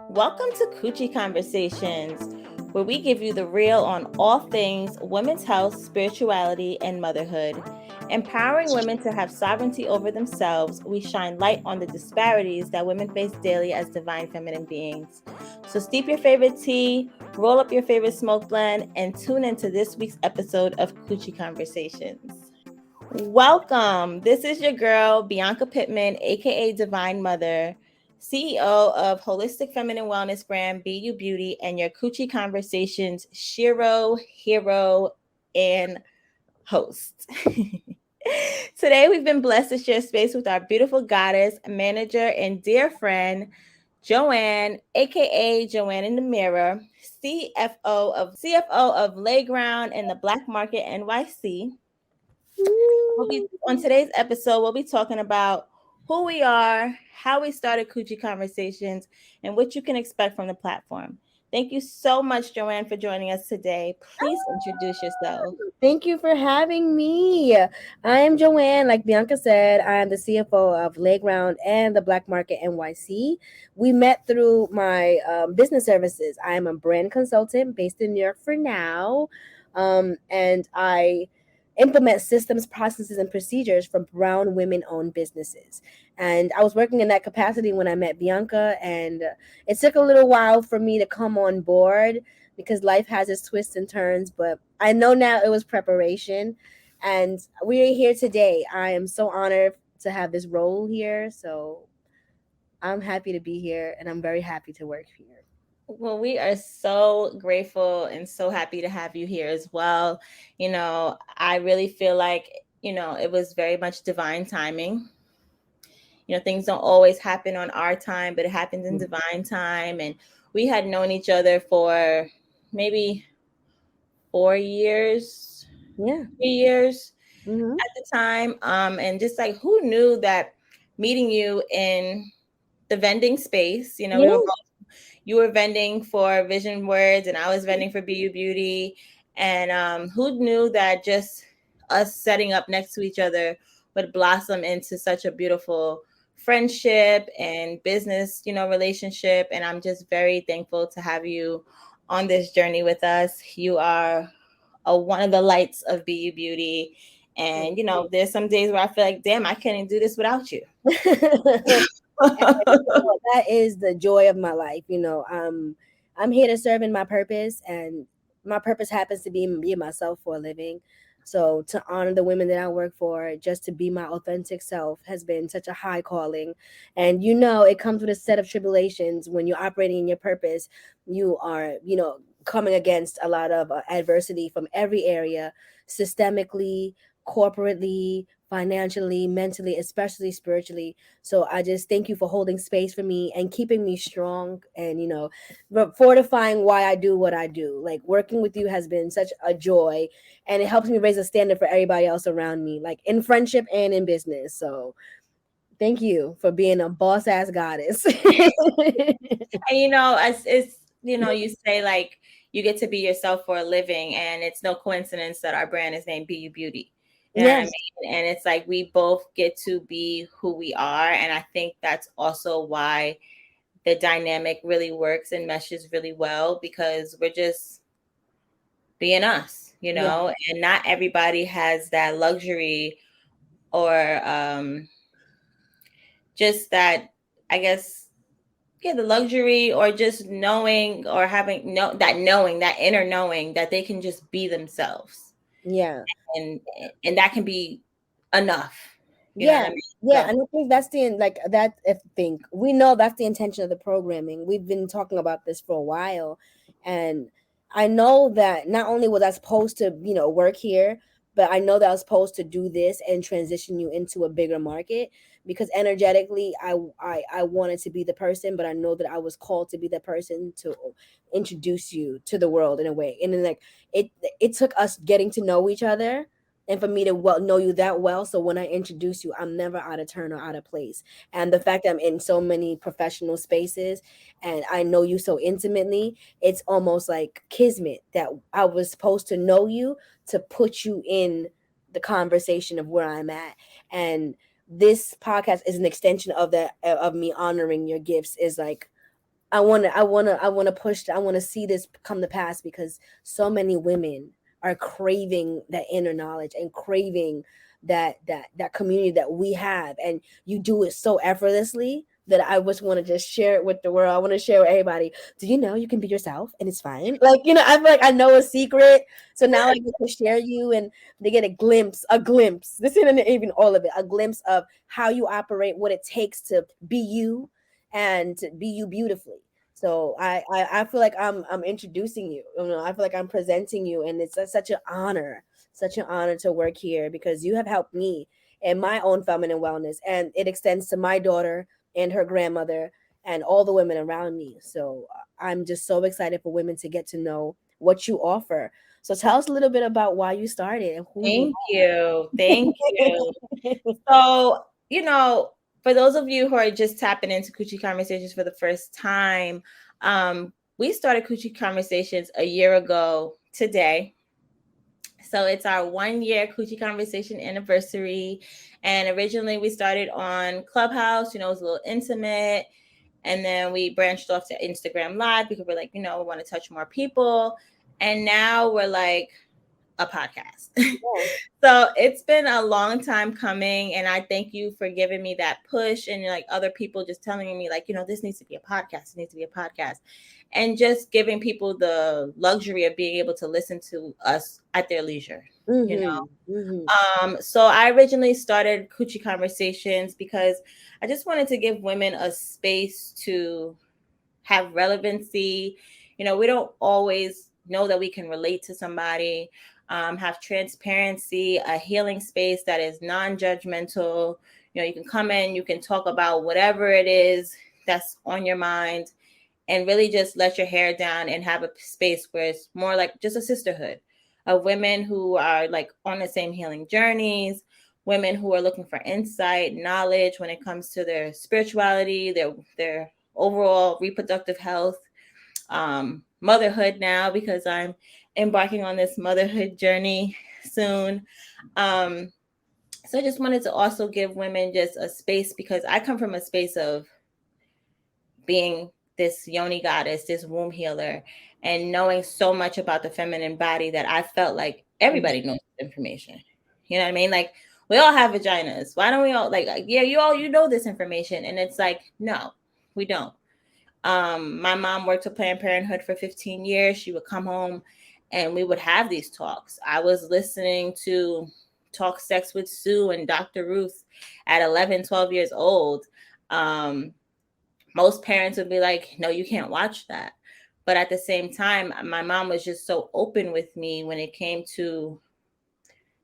Welcome to Coochie Conversations, where we give you the real on all things women's health, spirituality, and motherhood. Empowering women to have sovereignty over themselves, we shine light on the disparities that women face daily as divine feminine beings. So steep your favorite tea, roll up your favorite smoke blend, and tune into this week's episode of Coochie Conversations. Welcome. This is your girl, Bianca Pittman, aka Divine Mother, CEO of holistic feminine wellness brand BU Beauty, and your Coochie Conversations Shiro, hero, and host. Today, we've been blessed to share space with our beautiful goddess, manager, and dear friend, Joanne, aka Joanne in the Mirror, CFO of Layground and the Black Market NYC. On today's episode, we'll be talking about who we are, how we started Coochie Conversations, and what you can expect from the platform. Thank you so much, Joanne, for joining us today. Please introduce yourself. Thank you for having me. I am Joanne. Like Bianca said, I am the CFO of Layground and the Black Market NYC. We met through my business services. I am a brand consultant based in New York for now, and I implement systems, processes, and procedures for brown women-owned businesses. And I was working in that capacity when I met Bianca, and it took a little while for me to come on board because life has its twists and turns, but I know now it was preparation. And we're here today. I am so honored to have this role here. So I'm happy to be here and I'm very happy to work here. Well, we are so grateful and so happy to have you here as well. I really feel like, it was very much divine timing. Things don't always happen on our time, but it happens in divine time. And we had known each other for maybe 4 years, 3 years at the time. And just like, who knew that meeting you in the vending space, you were vending for Vision Words and I was vending for BU Beauty. And who knew that just us setting up next to each other would blossom into such a beautiful friendship and business, relationship. And I'm just very thankful to have you on this journey with us. You are one of the lights of BU Beauty. And, there's some days where I feel like, damn, I can't even do this without you. That is the joy of my life. I'm here to serve in my purpose, and my purpose happens to be myself for a living. So to honor the women that I work for, just to be my authentic self has been such a high calling. And it comes with a set of tribulations. When you're operating in your purpose, you are, coming against a lot of adversity from every area, systemically, corporately, financially, mentally, especially spiritually. So I just thank you for holding space for me and keeping me strong and, fortifying why I do what I do. Like working with you has been such a joy, and it helps me raise a standard for everybody else around me, like in friendship and in business. So thank you for being a boss ass goddess. And it's you say like you get to be yourself for a living, and it's no coincidence that our brand is named BU Beauty. You know what I mean? And it's like we both get to be who we are. And I think that's also why the dynamic really works and meshes really well, because we're just being us, and not everybody has that luxury or just that, I guess, the luxury or just knowing or having that inner knowing that they can just be themselves. Yeah. And that can be enough. You know what I mean? Yeah. So, and I think that's we know that's the intention of the programming. We've been talking about this for a while. And I know that not only was I supposed to, work here, but I know that I was supposed to do this and transition you into a bigger market, because energetically I wanted to be the person, but I know that I was called to be the person to introduce you to the world in a way. And then like it took us getting to know each other, and for me to know you that well. So when I introduce you, I'm never out of turn or out of place. And the fact that I'm in so many professional spaces and I know you so intimately, it's almost like kismet that I was supposed to know you to put you in the conversation of where I'm at. And this podcast is an extension of that, of me honoring your gifts. Is like I want to see this come to pass, because so many women are craving that inner knowledge and craving that community that we have, and you do it so effortlessly that I just want to just share it with the world. I want to share with everybody. Do you know you can be yourself and it's fine? Like, I feel like I know a secret. So now I get to share you, and they get a glimpse. This isn't even all of it, a glimpse of how you operate, what it takes to be you and to be you beautifully. So I feel like I'm introducing you. I feel like I'm presenting you, and it's such an honor to work here, because you have helped me in my own feminine wellness, and it extends to my daughter and her grandmother and all the women around me. So I'm just so excited for women to get to know what you offer. So tell us a little bit about why you started and who you Thank you. Thank you. are. So, for those of you who are just tapping into Coochie Conversations for the first time, we started Coochie Conversations a year ago today. So it's our 1 year Coochie Conversation anniversary. And originally we started on Clubhouse, it was a little intimate. And then we branched off to Instagram Live because we're like, we want to touch more people. And now we're like a podcast. So it's been a long time coming. And I thank you for giving me that push, and like other people just telling me like, this needs to be a podcast. It needs to be a podcast. And just giving people the luxury of being able to listen to us at their leisure. So I originally started Coochie Conversations because I just wanted to give women a space to have relevancy. We don't always know that we can relate to somebody, have transparency, a healing space that is non-judgmental. You can come in, you can talk about whatever it is that's on your mind, and really just let your hair down and have a space where it's more like just a sisterhood of women who are like on the same healing journeys, women who are looking for insight, knowledge when it comes to their spirituality, their overall reproductive health, motherhood now, because I'm embarking on this motherhood journey soon. So I just wanted to also give women just a space, because I come from a space of being this yoni goddess, this womb healer, and knowing so much about the feminine body that I felt like everybody knows this information. You know what I mean? Like, we all have vaginas. Why don't we all yeah, you know this information? And it's like, no, we don't. My mom worked at Planned Parenthood for 15 years. She would come home and we would have these talks. I was listening to Talk Sex with Sue and Dr. Ruth at 11, 12 years old. Most parents would be like, no, you can't watch that. But at the same time, my mom was just so open with me when it came to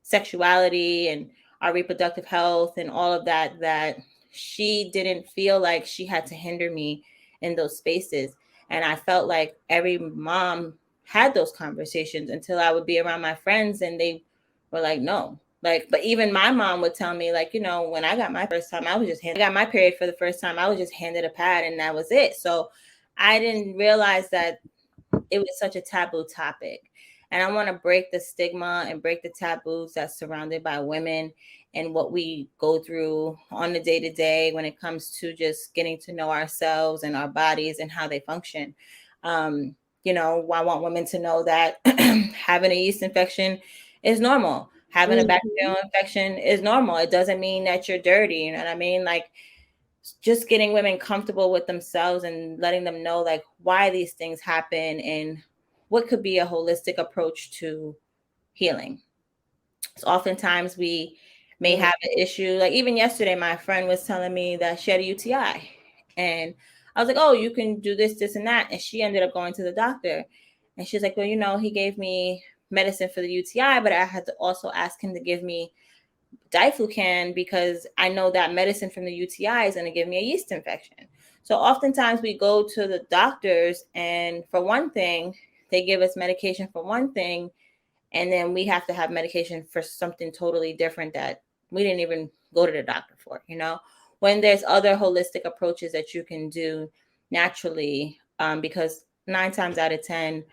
sexuality and our reproductive health and all of that, that she didn't feel like she had to hinder me in those spaces. And I felt like every mom had those conversations until I would be around my friends and they were like, no. Like, but even my mom would tell me, like, when I got my first time, I got my period for the first time, I was just handed a pad and that was it. So I didn't realize that it was such a taboo topic. And I want to break the stigma and break the taboos that's surrounded by women and what we go through on the day to day when it comes to just getting to know ourselves and our bodies and how they function. I want women to know that having a yeast infection is normal. Having a bacterial infection is normal. It doesn't mean that you're dirty. You know what I mean? Like, just getting women comfortable with themselves and letting them know like why these things happen and what could be a holistic approach to healing. So oftentimes we may have an issue. Like even yesterday, my friend was telling me that she had a UTI. And I was like, oh, you can do this, this, and that. And she ended up going to the doctor. And she's like, well, he gave me medicine for the UTI, but I had to also ask him to give me diflucan because I know that medicine from the UTI is going to give me a yeast infection. So oftentimes we go to the doctors and for one thing, they give us medication for one thing, and then we have to have medication for something totally different that we didn't even go to the doctor for, when there's other holistic approaches that you can do naturally, because 9 times out of 10,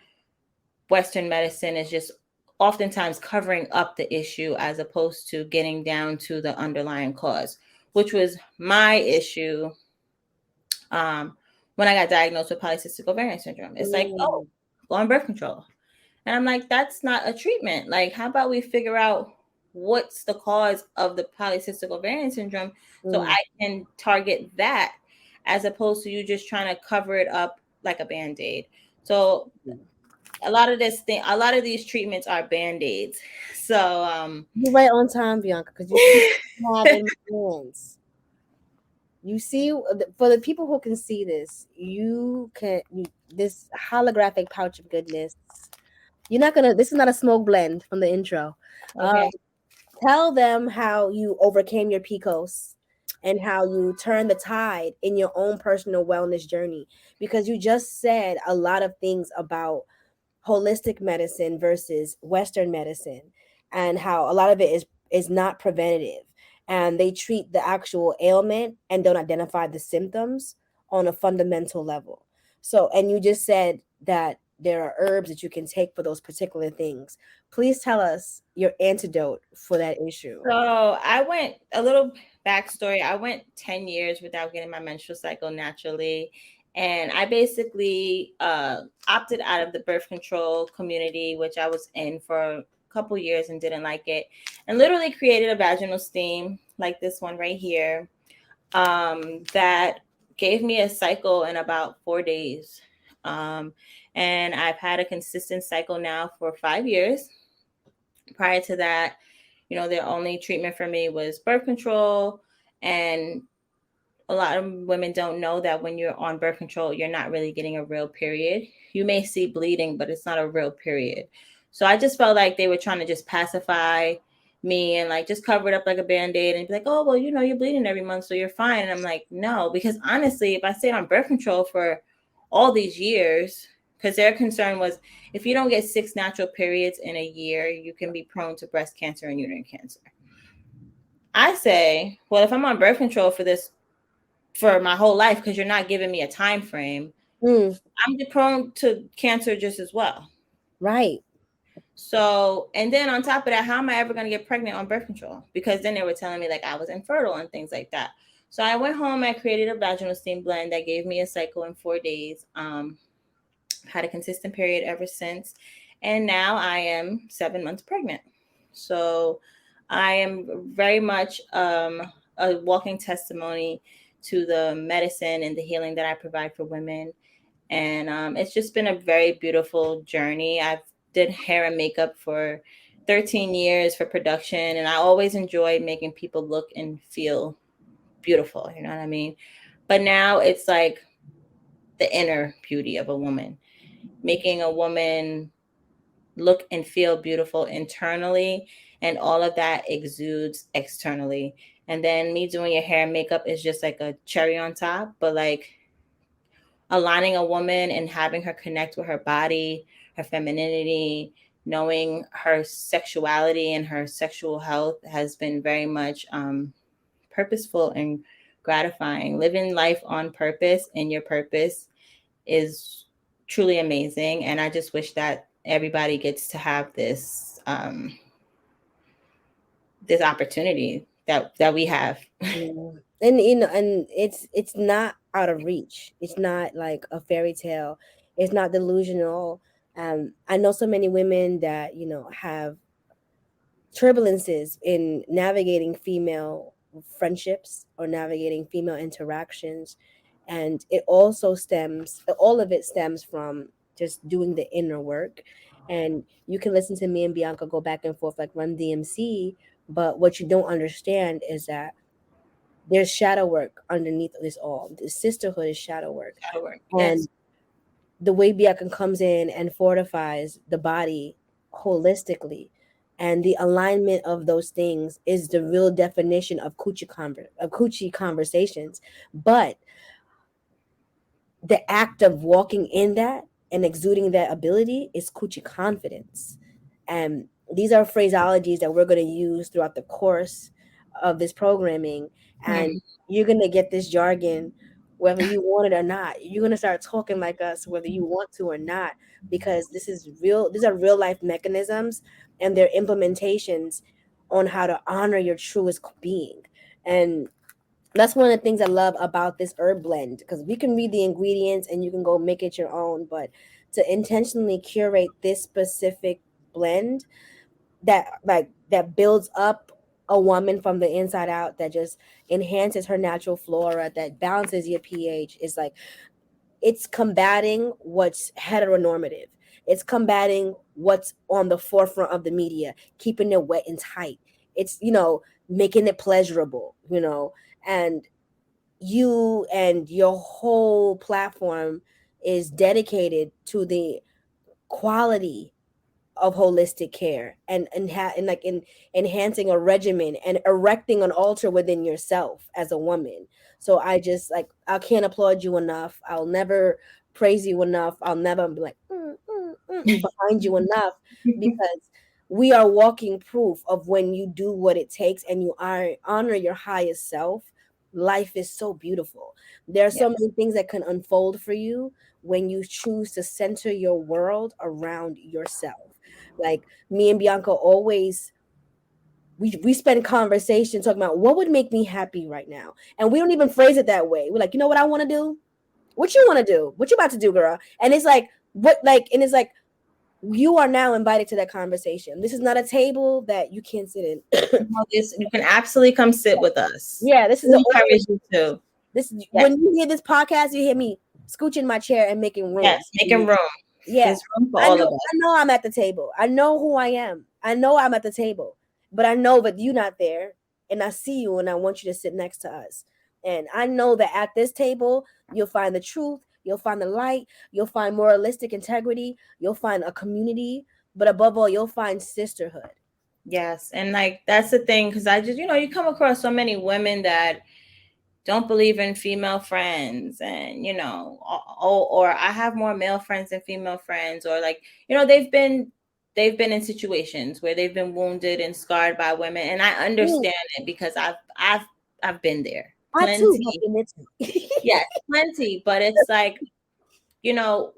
Western medicine is just oftentimes covering up the issue as opposed to getting down to the underlying cause, which was my issue when I got diagnosed with polycystic ovarian syndrome. It's like, oh, go on birth control. And I'm like, that's not a treatment. Like, how about we figure out what's the cause of the polycystic ovarian syndrome so I can target that, as opposed to you just trying to cover it up like a band-aid. So a lot of these treatments are band-aids. So you're right on time, Bianca, because you have in my hands. You see, for the people who can see this, this holographic pouch of goodness. You're not gonna. This is not a smoke blend from the intro. okay. Tell them how you overcame your PCOS and how you turned the tide in your own personal wellness journey, because you just said a lot of things about holistic medicine versus Western medicine, and how a lot of it is not preventative, and they treat the actual ailment and don't identify the symptoms on a fundamental level. So, and you just said that there are herbs that you can take for those particular things. Please tell us your antidote for that issue. So I went a little backstory. I went 10 years without getting my menstrual cycle naturally. And I basically opted out of the birth control community, which I was in for a couple years and didn't like it, and literally created a vaginal steam like this one right here that gave me a cycle in about 4 days. And I've had a consistent cycle now for 5 years. Prior to that, the only treatment for me was birth control. And a lot of women don't know that when you're on birth control, you're not really getting a real period. You may see bleeding, but it's not a real period. So I just felt like they were trying to just pacify me and like just cover it up like a band-aid and be like, oh, well, you're bleeding every month, so you're fine. And I'm like, no, because honestly, if I stayed on birth control for all these years, because their concern was if you don't get 6 natural periods in a year, you can be prone to breast cancer and uterine cancer. I say, well, if I'm on birth control for my whole life, because you're not giving me a time frame, I'm prone to cancer just as well. Right. So, and then on top of that, how am I ever going to get pregnant on birth control? Because then they were telling me like I was infertile and things like that. So I went home, I created a vaginal steam blend that gave me a cycle in 4 days. Had a consistent period ever since. And now I am 7 months pregnant. So I am very much a walking testimony to the medicine and the healing that I provide for women. And it's just been a very beautiful journey. I've did hair and makeup for 13 years for production, and I always enjoyed making people look and feel beautiful, you know what I mean? But now it's like the inner beauty of a woman, making a woman look and feel beautiful internally, and all of that exudes externally. And then me doing your hair and makeup is just like a cherry on top, but like aligning a woman and having her connect with her body, her femininity, knowing her sexuality and her sexual health has been very much purposeful and gratifying. Living life on purpose and your purpose is truly amazing. And I just wish that everybody gets to have this this opportunity that we have. And and it's not out of reach. It's not like a fairy tale. It's not delusional. I know so many women that have turbulences in navigating female friendships or navigating female interactions, and all of it stems from just doing the inner work. And you can listen to me and Bianca go back and forth like Run DMC, but what you don't understand is that there's shadow work underneath this all. The sisterhood is shadow work. Yes. And the way Bianca comes in and fortifies the body holistically, and the alignment of those things is the real definition of Coochie Conversations. But the act of walking in that and exuding that ability is Coochie confidence. And these are phraseologies that we're going to use throughout the course of this programming. And you're going to get this jargon whether you want it or not. You're going to start talking like us whether you want to or not, because these are real life mechanisms, and they're implementations on how to honor your truest being. And That's one of the things I love about this herb blend, because we can read the ingredients and you can go make it your own, but to intentionally curate this specific blend that builds up a woman from the inside out, that just enhances her natural flora, that balances your pH, is like, it's combating what's heteronormative. It's combating what's on the forefront of the media, keeping it wet and tight. It's, making it pleasurable, and you and your whole platform is dedicated to the quality of holistic care, and like in enhancing a regimen and erecting an altar within yourself as a woman. So I just, like, I can't applaud you enough. I'll never praise you enough. I'll never be like behind you enough, because we are walking proof of when you do what it takes and you honor your highest self. Life is so beautiful. There are Yeah. so many things that can unfold for you when you choose to center your world around yourself. Like, me and Bianca always, we spend conversation talking about what would make me happy right now. And we don't even phrase it that way. We're like, you know what I want to do? What you want to do? What you about to do, girl? And it's like, and it's like, you are now invited to that conversation. This is not a table that you can't sit in. You can absolutely come sit with us. Yeah, this is We the only, encourage you to. Yes, when you hear this podcast, you hear me scooching my chair and making room. yes, making room. Yeah. There's room for I all know of I us. know I'm at the table. I know who I am. I know I'm at the table. But I know that you're not there, and I see you, and I want you to sit next to us. And I know that at this table you'll find the truth, you'll find the light, you'll find moralistic integrity, you'll find a community, but above all you'll find sisterhood. Yes, and like that's the thing, because I just, you come across so many women that don't believe in female friends, and or I have more male friends than female friends, or like, they've been in situations where they've been wounded and scarred by women, and I Mm, understand it because I've been there I too have plenty. been there too. Yes, plenty, but it's like,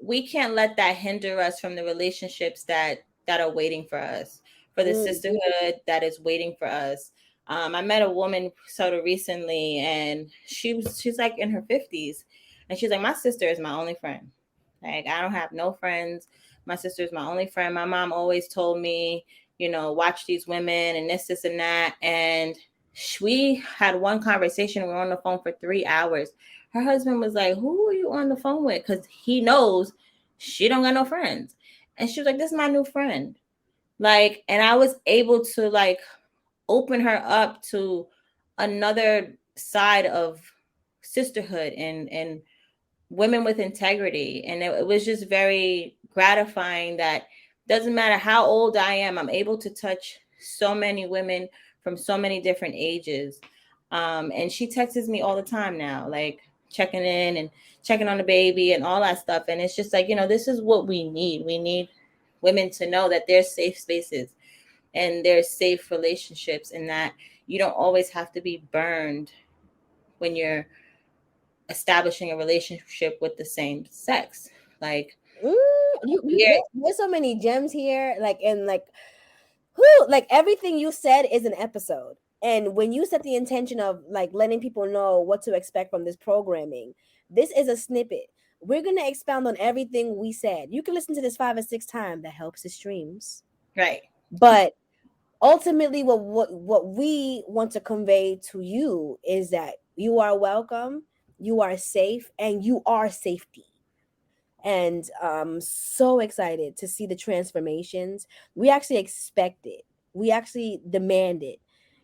we can't let that hinder us from the relationships that are waiting for us, for the Mm, sisterhood that is waiting for us. I met a woman sort of recently, and she's like in her 50s, and she's like, my sister is my only friend. Like, I don't have no friends. My sister is my only friend. My mom always told me, watch these women and this and that. And we had one conversation. We were on the phone for 3 hours. Her husband was like, who are you on the phone with? Because he knows she don't got no friends. And she was like, this is my new friend. Like, and I was able to like open her up to another side of sisterhood and women with integrity. And it was just very gratifying that doesn't matter how old I am, I'm able to touch so many women from so many different ages. And she texts me all the time now, like checking in and checking on the baby and all that stuff. And it's just like, this is what we need. We need women to know that there's safe spaces and there's safe relationships, and that you don't always have to be burned when you're establishing a relationship with the same sex. Like, mm, yeah, there's so many gems here, like, and like, like everything you said is an episode. And when you set the intention of like letting people know what to expect from this programming, this is a snippet. We're gonna expound on everything we said. You can listen to this 5 or 6 times. That helps the streams. right. But ultimately, what we want to convey to you is that you are welcome, you are safe, and you are safety. And so excited to see the transformations. We actually expect it. We actually demand it.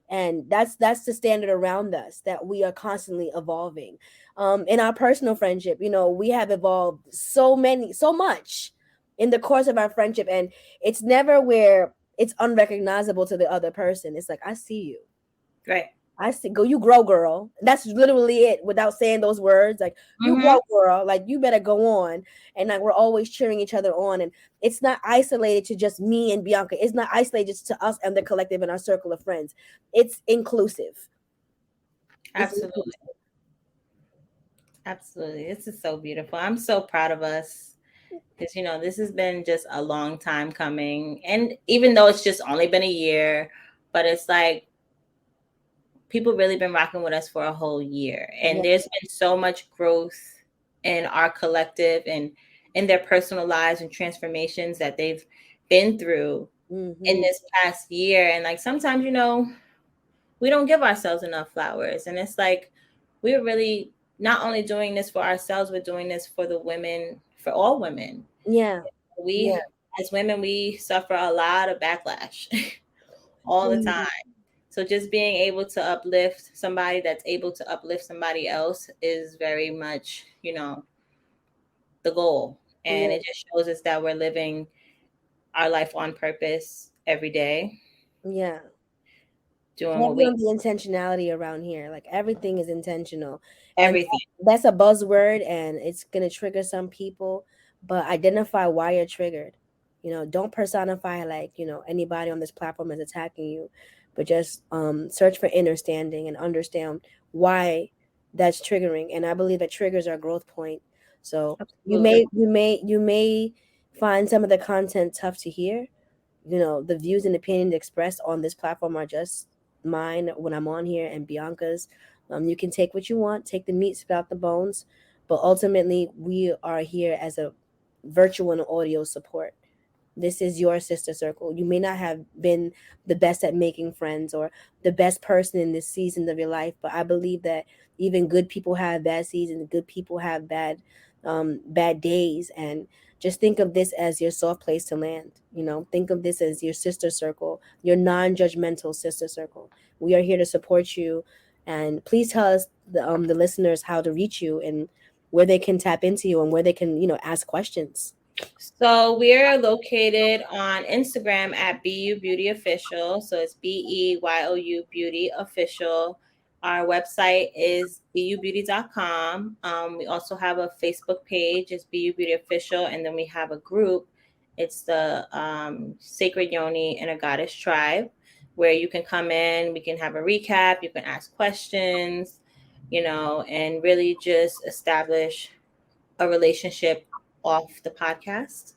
And that's the standard around us, that we are constantly evolving. In our personal friendship, we have evolved so much in the course of our friendship, and it's never where it's unrecognizable to the other person. It's like, I see you. Right. I see, go, you grow, girl. That's literally it, without saying those words. Like, you Mm-hmm. grow, girl. Like, you better go on. And like, we're always cheering each other on. And it's not isolated to just me and Bianca. It's not isolated to us and the collective and our circle of friends. It's inclusive. It's Absolutely. inclusive. Absolutely. This is so beautiful. I'm so proud of us because, this has been just a long time coming. And even though it's just only been a year, but it's like people really been rocking with us for a whole year, and Yeah. there's been so much growth in our collective and in their personal lives and transformations that they've been through in Mm-hmm. this past year. And like sometimes, we don't give ourselves enough flowers, and it's like we're really not only doing this for ourselves, we're doing this for the women, for all women. Yeah. We Yeah. as women, we suffer a lot of backlash all the Mhm. time. So just being able to uplift somebody that's able to uplift somebody else is very much, the goal. And Yeah. it just shows us that we're living our life on purpose every day, Yeah. doing what Heavy we on the intentionality around here. Like everything is intentional. And everything. that's a buzzword and it's going to trigger some people, but identify why you're triggered. Don't personify like, anybody on this platform is attacking you, but just search for understanding and understand why that's triggering. And I believe that triggers are a growth point. So you Absolutely. may find some of the content tough to hear. The views and opinions expressed on this platform are just mine when I'm on here and Bianca's. You can take what you want, take the meat, spit out the bones, but ultimately we are here as a virtual and audio support. This is your sister circle. You may not have been the best at making friends or the best person in this season of your life, but I believe that even good people have bad seasons, good people have bad days, and just think of this as your soft place to land. Think of this as your sister circle, your non-judgmental sister circle. We are here to support you, and please tell us the listeners how to reach you and where they can tap into you and where they can ask questions. So we're located on Instagram at BU Beauty Official. So it's BEYOU Beauty Official. Our website is bubeauty.com. We also have a Facebook page, it's BU Beauty Official, and then we have a group. It's the Sacred Yoni and a Goddess Tribe, where you can come in, we can have a recap, you can ask questions, and really just establish a relationship off the podcast,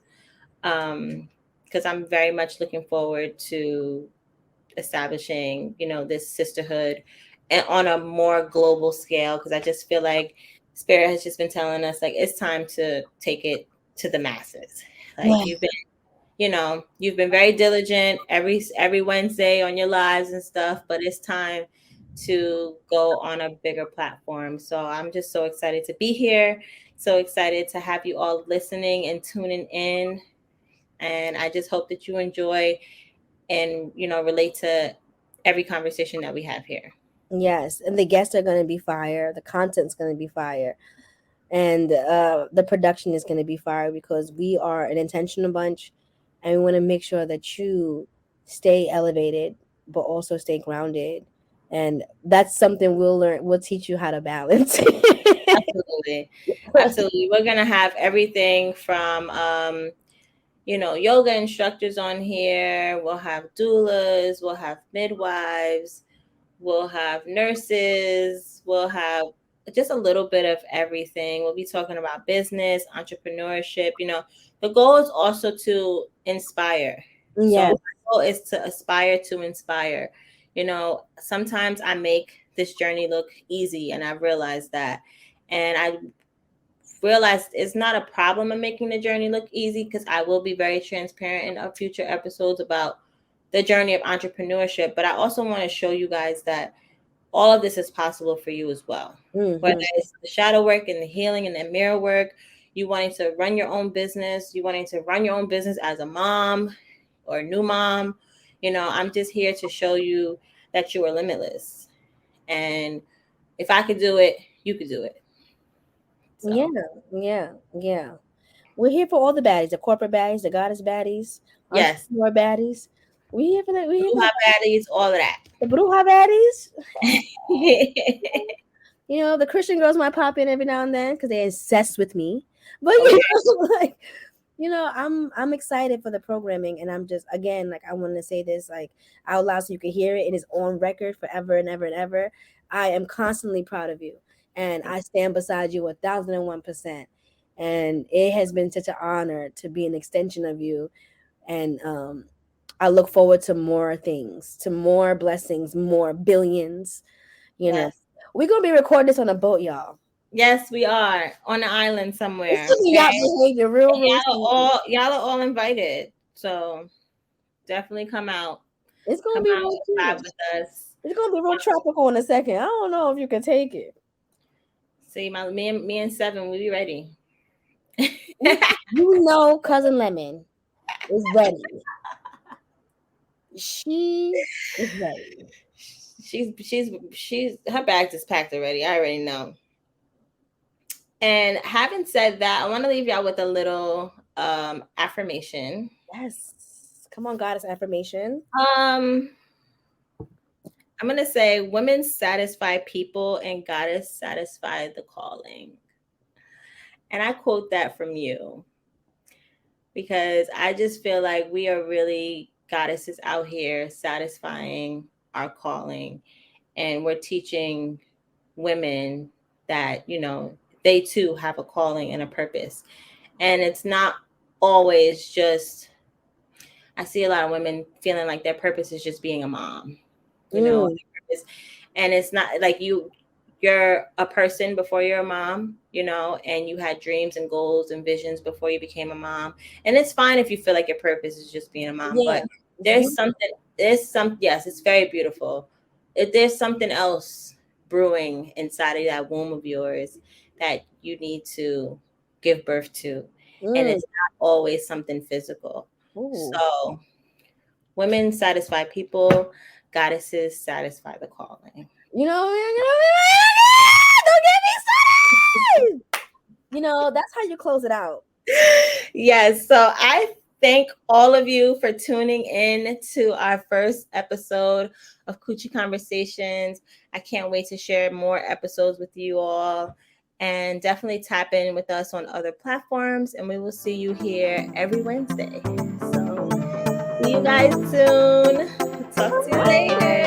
because I'm very much looking forward to establishing, this sisterhood and on a more global scale. Because I just feel like Spirit has just been telling us like it's time to take it to the masses. Like Yeah. you've been very diligent every Wednesday on your lives and stuff, but it's time to go on a bigger platform. So I'm just so excited to be here, so excited to have you all listening and tuning in, and I just hope that you enjoy and relate to every conversation that we have here. Yes, and the guests are going to be fire. The content's going to be fire, and the production is going to be fire because we are an intentional bunch, and we want to make sure that you stay elevated, but also stay grounded, and that's something we'll learn. We'll teach you how to balance. Absolutely. Absolutely. We're going to have everything from yoga instructors on here. We'll have doulas, we'll have midwives, we'll have nurses, we'll have just a little bit of everything. We'll be talking about business, entrepreneurship. The goal is also to inspire. So Yes. my goal is to aspire to inspire. Sometimes I make this journey look easy, and I realize that. And I realized it's not a problem of making the journey look easy, because I will be very transparent in our future episodes about the journey of entrepreneurship. But I also want to show you guys that all of this is possible for you as well. Whether Hmm. it's the shadow work and the healing and the mirror work, you wanting to run your own business, you wanting to run your own business as a mom or a new mom, I'm just here to show you that you are limitless. And if I could do it, you could do it. So, Yeah, yeah, yeah. We're here for all the baddies, the corporate baddies, the goddess baddies, yes, entrepreneur baddies. We here blue for hot baddies, all of that. the Bruja baddies. The Christian girls might pop in every now and then because they're obsessed with me. But Okay. like, I'm excited for the programming, and I'm just again like I want to say this like out loud so you can hear it and it's on record forever and ever and ever. I am constantly proud of you, and I stand beside you 1,001%. And it has been such an honor to be an extension of you, and I look forward to more things, to more blessings, more billions. You know, we're gonna be recording this on a boat, y'all. Yes, we are on an island somewhere. This is y'all behavior, real. Y'all are all invited. So definitely come out. It's gonna be real vibe with us. It's gonna be real tropical in a second. I don't know if you can take it. See, me and Seven, we be ready. You know, Cousin Lemon is ready. She is ready. She's her bags is packed already. I already know. And having said that, I want to leave y'all with a little affirmation. Yes. Come on, goddess affirmation. I'm gonna say women satisfy people and goddess satisfy the calling. And I quote that from you because I just feel like we are really goddesses out here satisfying our calling, and we're teaching women that, you know, they too have a calling and a purpose. And it's not always just, I see a lot of women feeling like their purpose is just being a mom, you know, and it's not like you're a person before you're a mom, you know, and you had dreams and goals and visions before you became a mom. And it's fine if you feel like your purpose is just being a mom, but yes, it's very beautiful. There's something else brewing inside of that womb of yours that you need to give birth to. And it's not always something physical. So women satisfy people, goddesses satisfy the calling. You know, don't get me started. You know, that's how you close it out. Yes. So I thank all of you for tuning in to our first episode of Coochie Conversations. I can't wait to share more episodes with you all, and definitely tap in with us on other platforms, and we will see you here every Wednesday. So see you guys soon. Talk to you later.